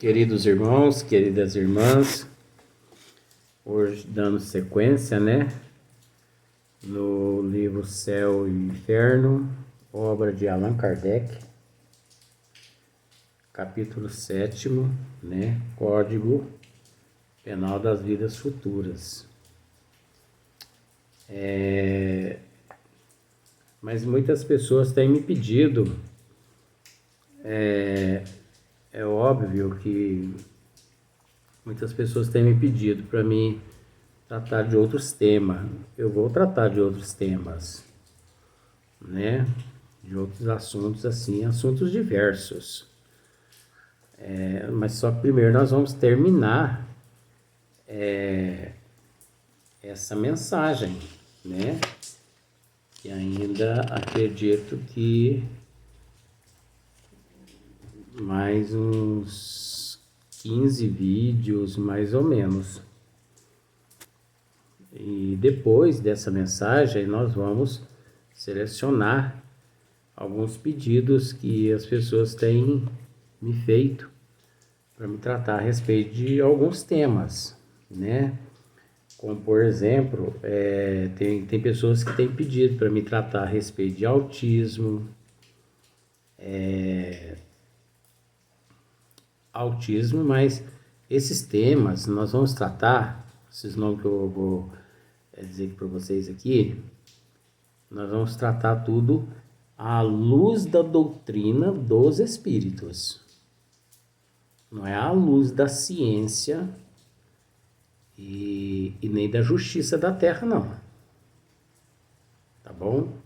Queridos irmãos, queridas irmãs, hoje dando sequência, no livro Céu e Inferno, obra de Allan Kardec, capítulo 7º, Código Penal das Vidas Futuras. Mas muitas pessoas têm me pedido, é óbvio que muitas pessoas têm me pedido para mim tratar de outros temas. Eu vou tratar de outros temas, de outros assuntos, assim, assuntos diversos. Mas só que primeiro nós vamos terminar essa mensagem, que ainda acredito que mais uns 15 vídeos, mais ou menos. E depois dessa mensagem, nós vamos selecionar alguns pedidos que as pessoas têm me feito para me tratar a respeito de alguns temas, Como, por exemplo, tem pessoas que têm pedido para me tratar a respeito de autismo, mas esses temas nós vamos tratar, esses nomes que eu vou dizer para vocês aqui, nós vamos tratar tudo à luz da doutrina dos espíritos. Não é à luz da ciência e nem da justiça da terra, não. Tá bom?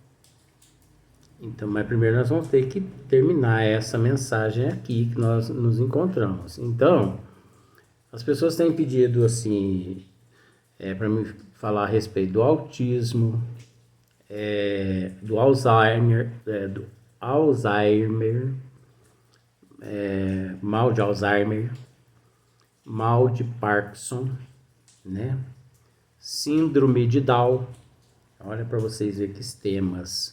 Então, mas primeiro nós vamos ter que terminar essa mensagem aqui que nós nos encontramos. Então, as pessoas têm pedido assim, para me falar a respeito do autismo, do Alzheimer, mal de Alzheimer, mal de Parkinson, síndrome de Down. Olha para vocês verem que temas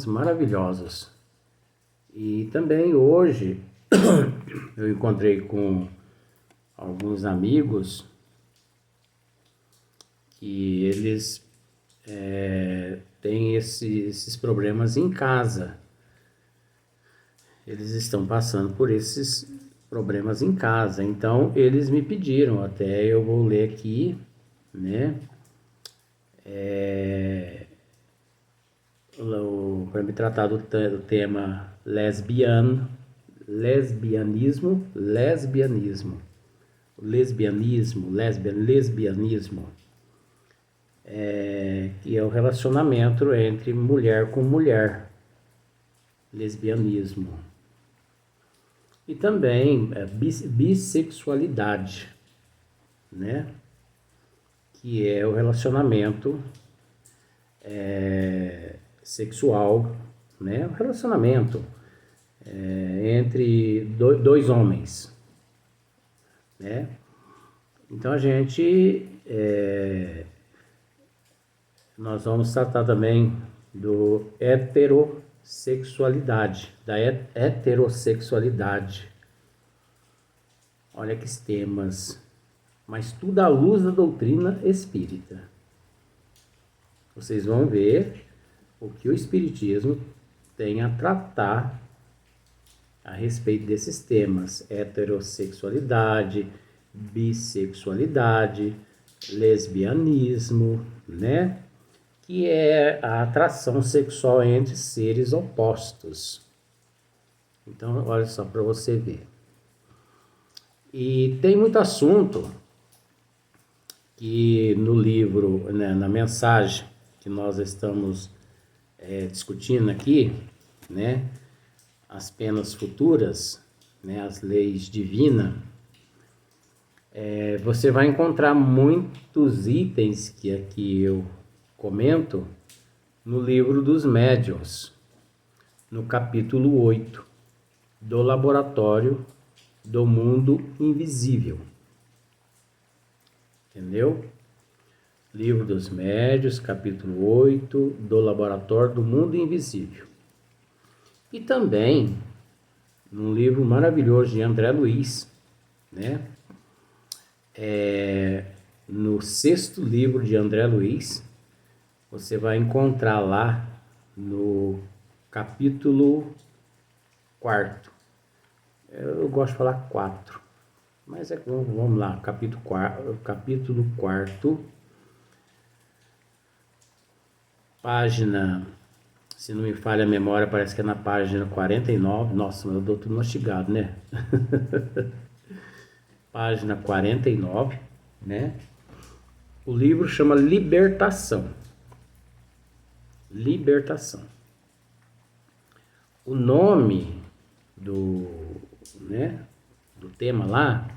maravilhosos. E também hoje eu encontrei com alguns amigos que eles têm esses problemas em casa. Eles estão passando por esses problemas em casa. Então, eles me pediram, até eu vou ler aqui, para me tratar do tema lesbianismo, que é o relacionamento entre mulher com mulher, lesbianismo. E também bissexualidade, que é o relacionamento sexual, o relacionamento entre dois homens, Então nós vamos tratar também da heterossexualidade. Olha que temas, mas tudo à luz da doutrina espírita. Vocês vão ver o que o espiritismo tem a tratar a respeito desses temas: heterossexualidade, bissexualidade, lesbianismo, que é a atração sexual entre seres opostos. Então, olha só para você ver. E tem muito assunto que no livro, na mensagem que nós estamos discutindo aqui, as penas futuras, as leis divinas, você vai encontrar muitos itens que aqui eu comento no livro dos médiuns, no capítulo 8, do laboratório do mundo invisível. Entendeu? Livro dos Médiuns, capítulo 8, do laboratório do mundo invisível. E também num livro maravilhoso de André Luiz, né? No 6º livro de André Luiz, você vai encontrar lá no capítulo 4º. Eu gosto de falar 4, mas vamos lá, capítulo 4º, página, se não me falha a memória, parece que é na página 49. Nossa, eu dou tudo mastigado, né? Página 49, né? O livro chama Libertação. Libertação. O nome do tema lá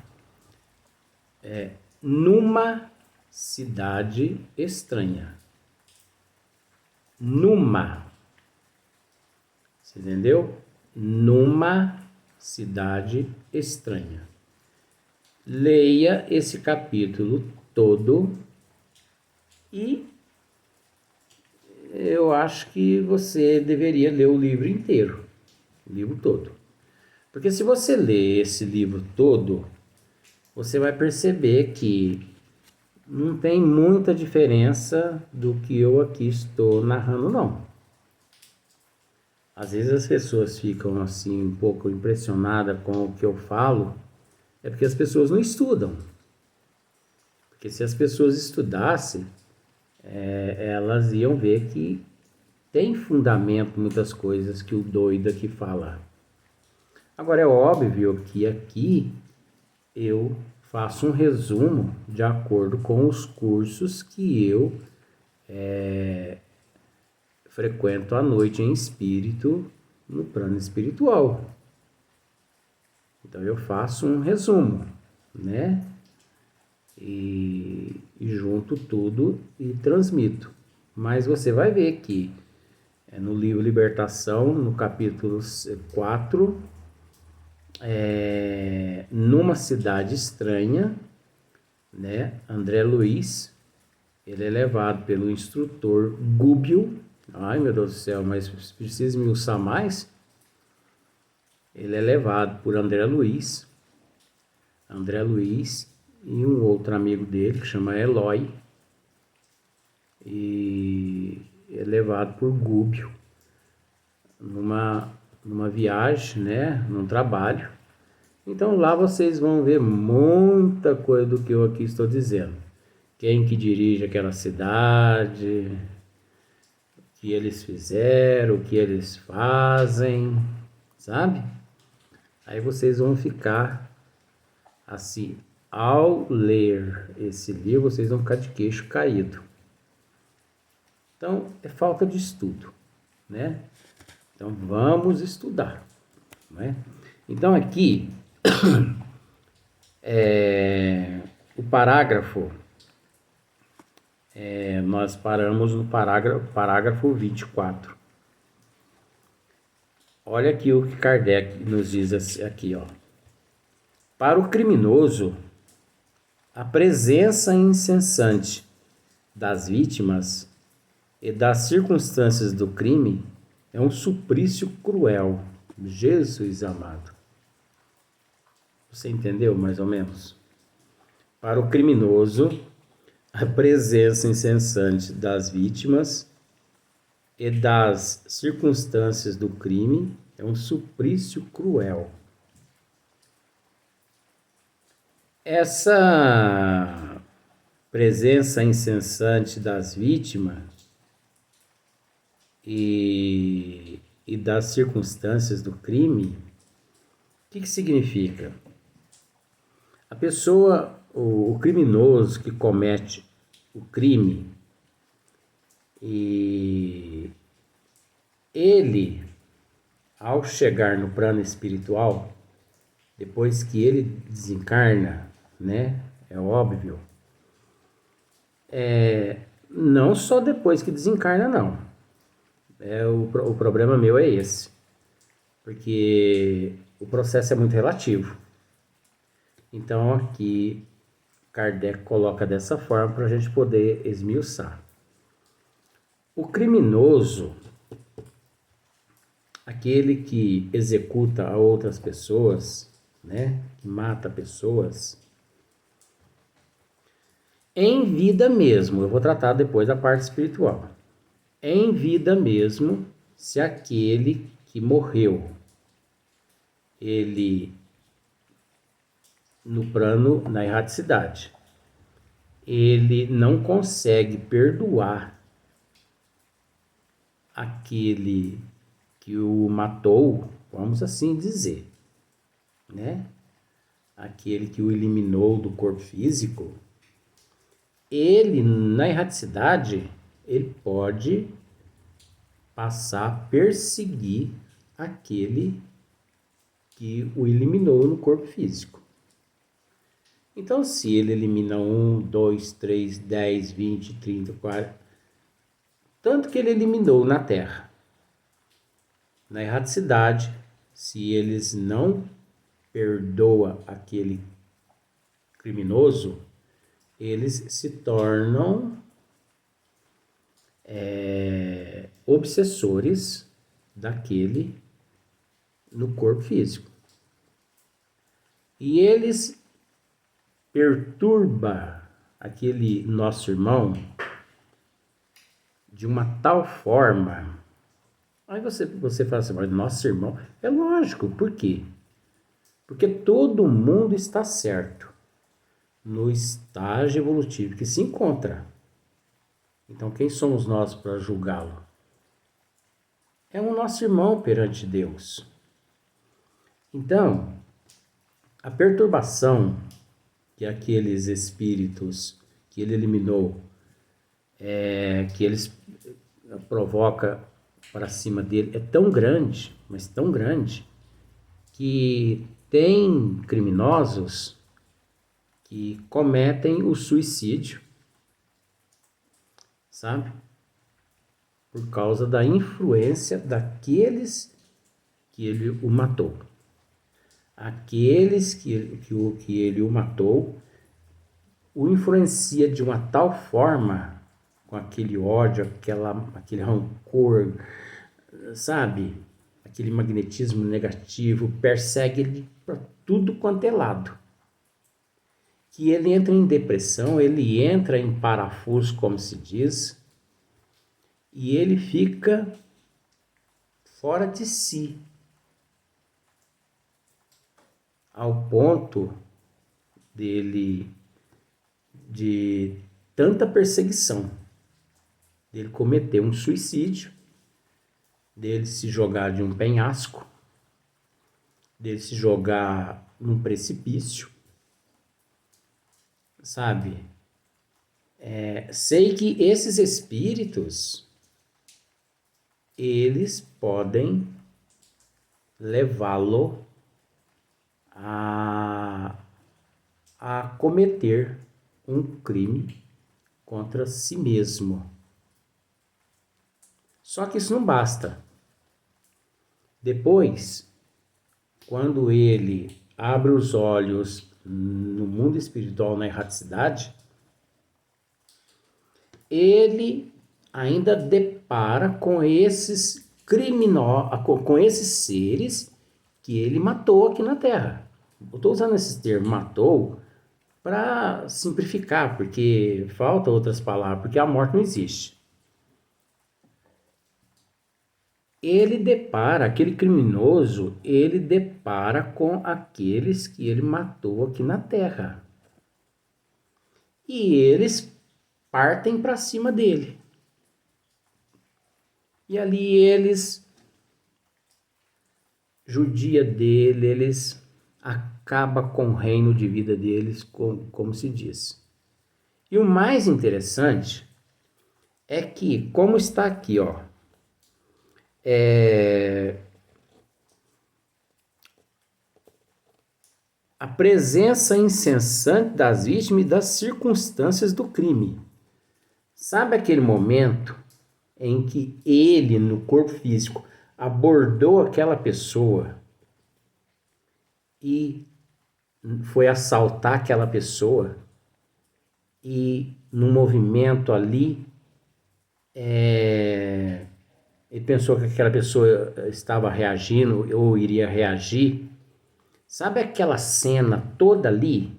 é Numa Cidade Estranha. Numa. Você entendeu? Numa cidade estranha. Leia esse capítulo todo e eu acho que você deveria ler o livro inteiro, o livro todo. Porque se você ler esse livro todo, você vai perceber que não tem muita diferença do que eu aqui estou narrando, não. Às vezes as pessoas ficam assim um pouco impressionadas com o que eu falo, é porque as pessoas não estudam. Porque se as pessoas estudassem, elas iam ver que tem fundamento muitas coisas que o doido aqui fala. Agora é óbvio que aqui eu faço um resumo de acordo com os cursos que eu frequento à noite em espírito, no plano espiritual. Então eu faço um resumo, né? E junto tudo e transmito. Mas você vai ver que no livro Libertação, no capítulo 4, Numa Cidade Estranha, né? André Luiz, ele é levado pelo instrutor Gúbio. Ai, meu Deus do céu, mas precisa me usar mais? Ele é levado por André Luiz e um outro amigo dele que chama Eloy, e é levado por Gúbio numa viagem, né, num trabalho. Então lá vocês vão ver muita coisa do que eu aqui estou dizendo. Quem que dirige aquela cidade, o que eles fizeram, o que eles fazem, sabe? Aí vocês vão ficar assim, ao ler esse livro, vocês vão ficar de queixo caído. Então, é falta de estudo, né? Então, vamos estudar, né? Então, aqui, o parágrafo, nós paramos no parágrafo 24. Olha aqui o que Kardec nos diz aqui, ó. Para o criminoso, a presença incessante das vítimas e das circunstâncias do crime é um suplício cruel. Jesus amado. Você entendeu mais ou menos? Para o criminoso, a presença incessante das vítimas e das circunstâncias do crime é um suplício cruel. Essa presença incessante das vítimas e das circunstâncias do crime, o que significa? A pessoa, o criminoso que comete o crime, e ele, ao chegar no plano espiritual, depois que ele desencarna, né? É óbvio. Não só depois que desencarna, não. O problema meu é esse. Porque o processo é muito relativo. Então aqui Kardec coloca dessa forma para a gente poder esmiuçar. O criminoso, aquele que executa a outras pessoas, né? Que mata pessoas, em vida mesmo, eu vou tratar depois da parte espiritual. Em vida mesmo, se aquele que morreu, ele no plano, na erraticidade, ele não consegue perdoar aquele que o matou, vamos assim dizer, né? Aquele que o eliminou do corpo físico, ele, na erraticidade, ele pode passar a perseguir aquele que o eliminou no corpo físico. Então, se ele elimina 1, 2, 3, 10, 20, 30, 40, tanto que ele eliminou na Terra, na erraticidade, se eles não perdoam aquele criminoso, eles se tornam obsessores daquele no corpo físico. E eles perturbam aquele nosso irmão de uma tal forma. Aí você fala assim, mas nosso irmão, é lógico, por quê? Porque todo mundo está certo no estágio evolutivo que se encontra. Então quem somos nós para julgá-lo? É o nosso irmão perante Deus. Então, a perturbação que aqueles espíritos que ele eliminou, que eles provoca para cima dele, é tão grande, mas tão grande, que tem criminosos que cometem o suicídio, sabe? Por causa da influência daqueles que ele o matou. Aqueles que ele o matou o influencia de uma tal forma, com aquele ódio, aquele rancor, sabe? Aquele magnetismo negativo, persegue ele para tudo quanto é lado. Que ele entra em depressão, ele entra em parafuso, como se diz, e ele fica fora de si, ao ponto de tanta perseguição, dele cometer um suicídio, dele se jogar de um penhasco, dele se jogar num precipício, sabe? Sei que esses espíritos, eles podem levá-lo a cometer um crime contra si mesmo. Só que isso não basta. Depois, quando ele abre os olhos no mundo espiritual, na erraticidade, ele ainda depara com esses criminosos, com esses seres que ele matou aqui na Terra. Eu estou usando esse termo matou para simplificar, porque faltam outras palavras, porque a morte não existe. Aquele criminoso, ele depara com aqueles que ele matou aqui na Terra. E eles partem para cima dele. E ali eles judia dele, eles acabam com o reino de vida deles, como se diz. E o mais interessante é que, como está aqui, ó, a presença incessante das vítimas e das circunstâncias do crime. Sabe aquele momento em que ele, no corpo físico, abordou aquela pessoa e foi assaltar aquela pessoa e no movimento ali Ele pensou que aquela pessoa estava reagindo ou iria reagir. Sabe aquela cena toda ali,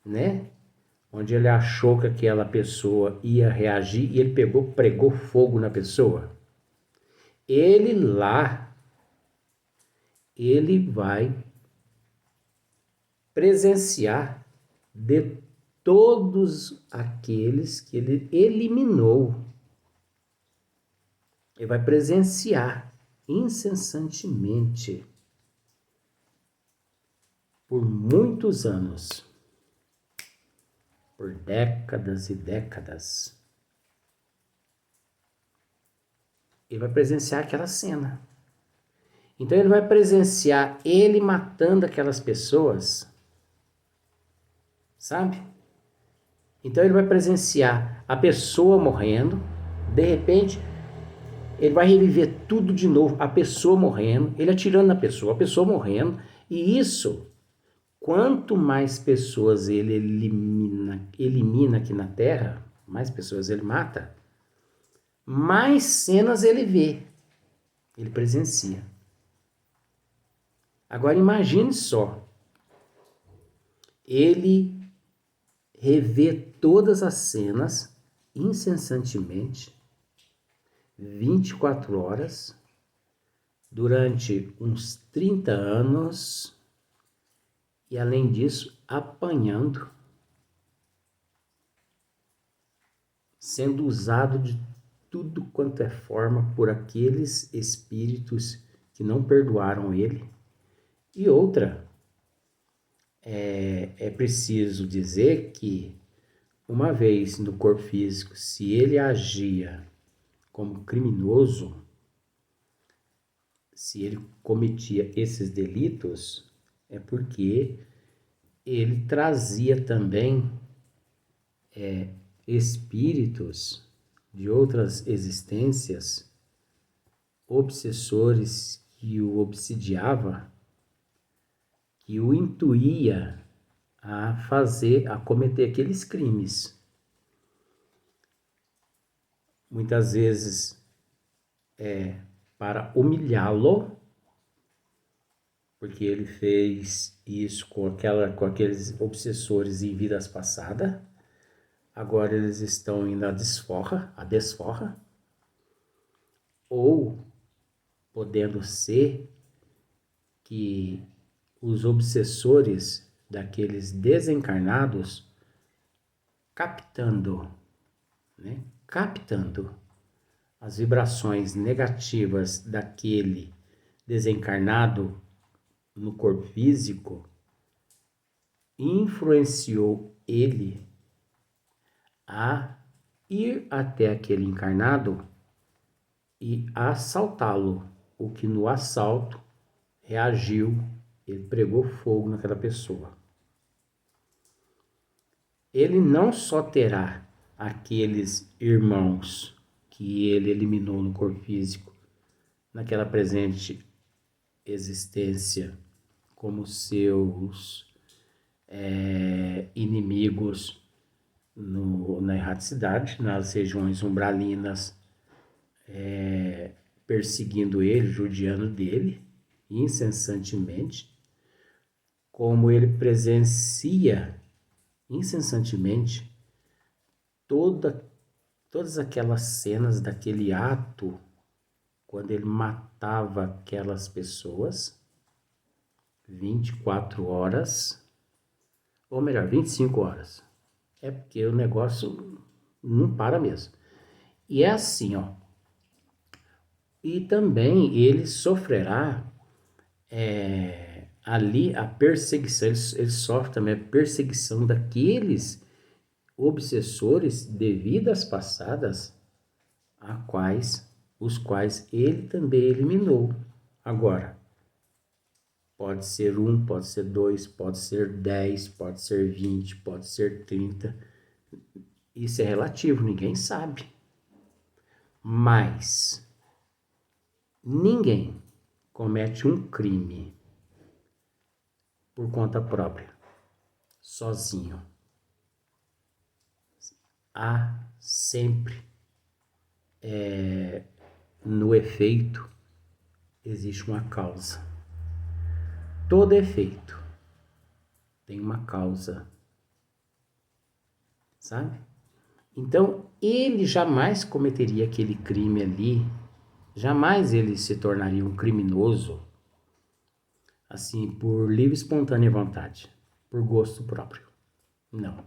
né? Onde ele achou que aquela pessoa ia reagir e ele pregou fogo na pessoa. Ele lá, ele vai presenciar de todos aqueles que ele eliminou. Ele vai presenciar incessantemente por muitos anos, por décadas e décadas. Ele vai presenciar aquela cena. Então ele vai presenciar ele matando aquelas pessoas, sabe? Então ele vai presenciar a pessoa morrendo, de repente ele vai reviver tudo de novo, a pessoa morrendo, ele atirando na pessoa, a pessoa morrendo, e isso, quanto mais pessoas ele elimina aqui na Terra, mais pessoas ele mata, mais cenas ele vê, ele presencia. Agora imagine só, ele revê todas as cenas incessantemente, 24 horas, durante uns 30 anos, e além disso, apanhando, sendo usado de tudo quanto é forma por aqueles espíritos que não perdoaram ele. E outra, é preciso dizer que, uma vez no corpo físico, se ele agia como criminoso, se ele cometia esses delitos, é porque ele trazia também espíritos de outras existências, obsessores que o obsidiava, que o intuía a cometer aqueles crimes. Muitas vezes para humilhá-lo, porque ele fez isso com aqueles obsessores em vidas passadas. Agora eles estão indo à desforra, ou podendo ser que os obsessores daqueles desencarnados captando as vibrações negativas daquele desencarnado no corpo físico, influenciou ele a ir até aquele encarnado e assaltá-lo, o que no assalto reagiu, ele pregou fogo naquela pessoa. Ele não só terá aqueles irmãos que ele eliminou no corpo físico, naquela presente existência, como seus inimigos na erraticidade, nas regiões umbralinas, perseguindo ele, judiando dele, incessantemente, como ele presencia incessantemente todas aquelas cenas daquele ato, quando ele matava aquelas pessoas, 24 horas, ou melhor, 25 horas. É porque o negócio não para mesmo. E é assim, ó. E também ele sofrerá ali a perseguição, ele sofre também a perseguição daqueles obsessores de vidas passadas, os quais ele também eliminou. Agora, pode ser 1, pode ser 2, pode ser 10, pode ser 20, pode ser 30. Isso é relativo, ninguém sabe. Mas ninguém comete um crime por conta própria, sozinho. Há sempre no efeito existe uma causa. Todo efeito tem uma causa, sabe? Então, ele jamais cometeria aquele crime ali, jamais ele se tornaria um criminoso, assim, por livre e espontânea vontade, por gosto próprio. Não.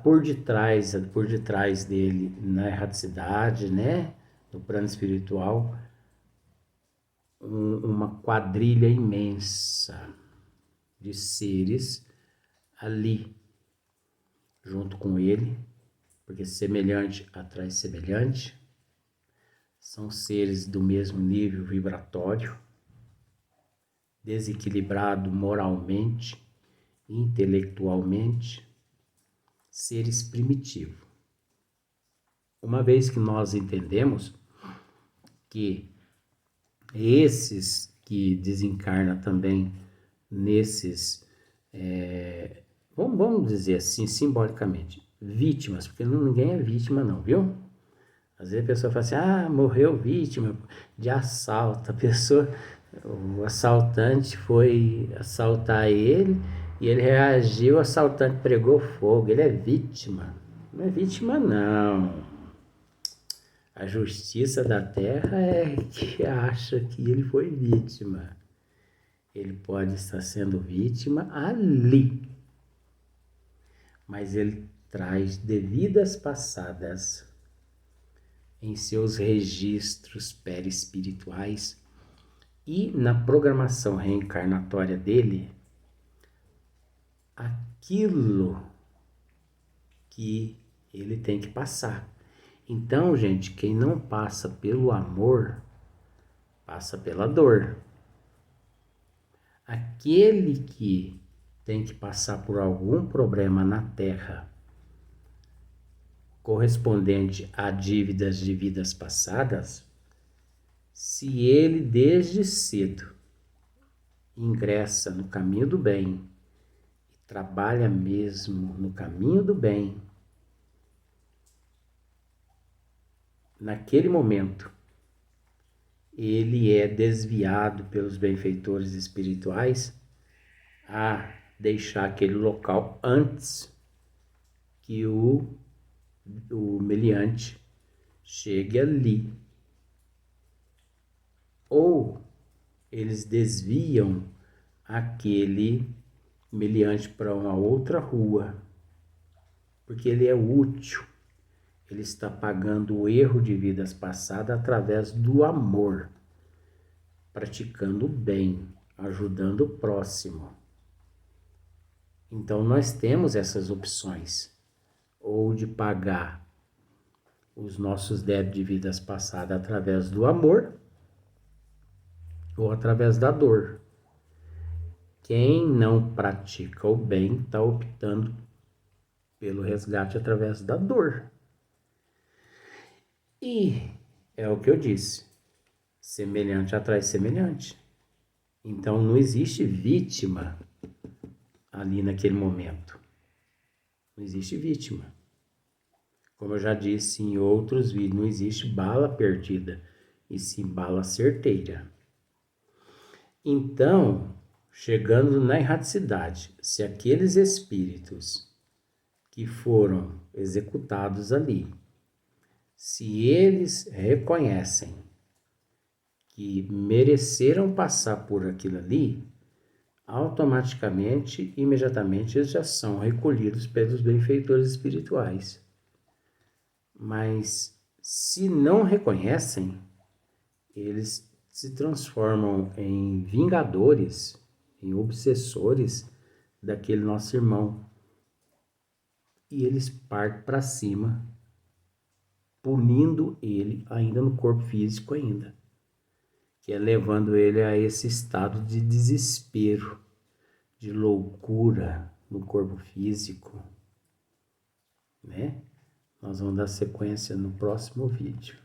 Por detrás dele, na erraticidade, né, no plano espiritual, uma quadrilha imensa de seres ali, junto com ele, porque semelhante atrai semelhante, são seres do mesmo nível vibratório, desequilibrado moralmente, intelectualmente, seres primitivos. Uma vez que nós entendemos que esses que desencarnam também nesses, vamos dizer assim, simbolicamente, vítimas, porque ninguém é vítima não, viu? Às vezes a pessoa fala assim, morreu vítima de assalto, o assaltante foi assaltar ele e ele reagiu, o assaltante pregou fogo, ele é vítima. Não é vítima não. A justiça da terra é que acha que ele foi vítima. Ele pode estar sendo vítima ali, mas ele traz devidas passadas em seus registros perispirituais e na programação reencarnatória dele, aquilo que ele tem que passar. Então, gente, quem não passa pelo amor, passa pela dor. Aquele que tem que passar por algum problema na Terra, correspondente a dívidas de vidas passadas, se ele desde cedo ingressa no caminho do bem, e trabalha mesmo no caminho do bem, naquele momento, ele é desviado pelos benfeitores espirituais a deixar aquele local antes que o meliante chegue ali. Ou eles desviam aquele meliante para uma outra rua, porque ele é útil. Ele está pagando o erro de vidas passadas através do amor, praticando o bem, ajudando o próximo. Então nós temos essas opções, ou de pagar os nossos débitos de vidas passadas através do amor, ou através da dor. Quem não pratica o bem está optando pelo resgate através da dor. E é o que eu disse, semelhante atrai semelhante. Então não existe vítima ali naquele momento. Não existe vítima. Como eu já disse em outros vídeos, não existe bala perdida, e sim bala certeira. Então, chegando na erraticidade, se aqueles espíritos que foram executados ali, se eles reconhecem que mereceram passar por aquilo ali, automaticamente, imediatamente, eles já são recolhidos pelos benfeitores espirituais. Mas, se não reconhecem, eles se transformam em vingadores, em obsessores daquele nosso irmão. E eles partem para cima, punindo ele ainda no corpo físico ainda, que é levando ele a esse estado de desespero, de loucura no corpo físico, né? Nós vamos dar sequência no próximo vídeo.